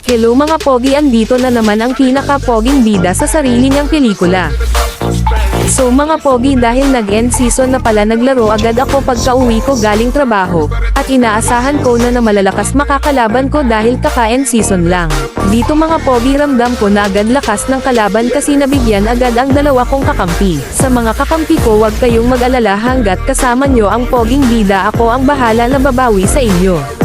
Hello mga pogi, andito na naman ang pinaka-poging bida sa sarili niyang pelikula. So mga pogi, dahil nag-end season na pala, naglaro agad ako pagka-uwi ko galing trabaho, at inaasahan ko na malalakas makakalaban ko dahil kaka-end season lang. Dito mga pogi, ramdam ko na agad lakas ng kalaban kasi nabigyan agad ang dalawa kong kakampi. Sa mga kakampi ko, wag kayong mag-alala, hanggat kasama nyo ang poging bida, ako ang bahala na babawi sa inyo.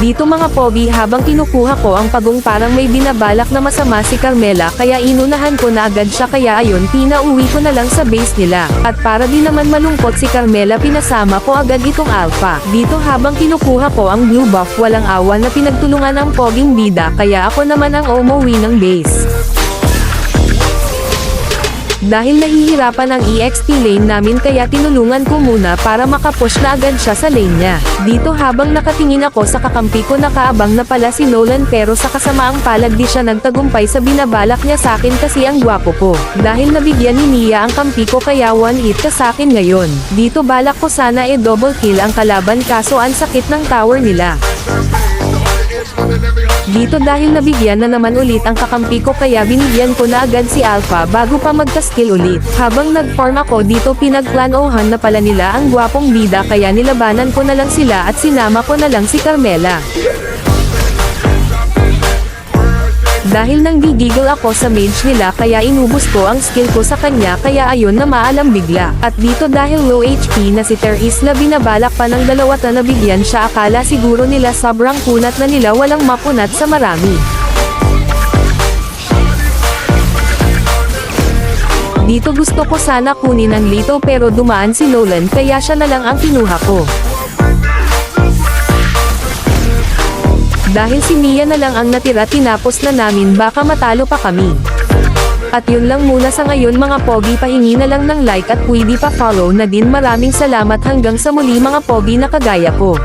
Dito mga pogi, habang kinukuha ko ang pagong, parang may binabalak na masama si Carmela, kaya inunahan ko na agad siya, kaya ayun, pinauwi ko na lang sa base nila. At para di naman malungkot si Carmela, pinasama ko agad itong Alpha. Dito habang kinukuha ko ang blue buff, walang awa na pinagtulungan ang poging bida, kaya ako naman ang umuwi ng base. Dahil nahihirapan ang EXP lane namin, kaya tinulungan ko muna para makapush na agad siya sa lane niya. Dito habang nakatingin ako sa kakampi ko, nakaabang na pala si Nolan, pero sa kasamaang palad di siya nagtagumpay sa binabalak niya sa akin kasi ang gwapo ko. Dahil nabigyan ni Mia ang kampi ko, kaya one hit ka sa akin ngayon. Dito balak ko sana double kill ang kalaban, kaso ang sakit ng tower nila. Dito dahil nabigyan na naman ulit ang kakampi ko, kaya binigyan ko na agad si Alpha bago pa magka-skill ulit. Habang nag-farm ako dito, pinagplanohan na pala nila ang gwapong bida, kaya nilabanan ko na lang sila at sinama ko na lang si Carmela. Dahil nang gigigil ako sa mage nila, kaya inubos ko ang skill ko sa kanya, kaya ayun na maalam bigla. At dito dahil low HP na si Terisla, binabalak pa ng dalawa na nabigyan siya, akala siguro nila sobrang kunat na nila, walang mapunat sa marami. Dito gusto ko sana kunin ang Lito, pero dumaan si Nolan, kaya siya na lang ang kinuha ko. Dahil si Mia na lang ang natira, tinapos na namin, baka matalo pa kami. At yun lang muna sa ngayon mga pogi, pahingi na lang ng like at pwede pa follow na din. Maraming salamat, hanggang sa muli mga pogi na kagaya ko.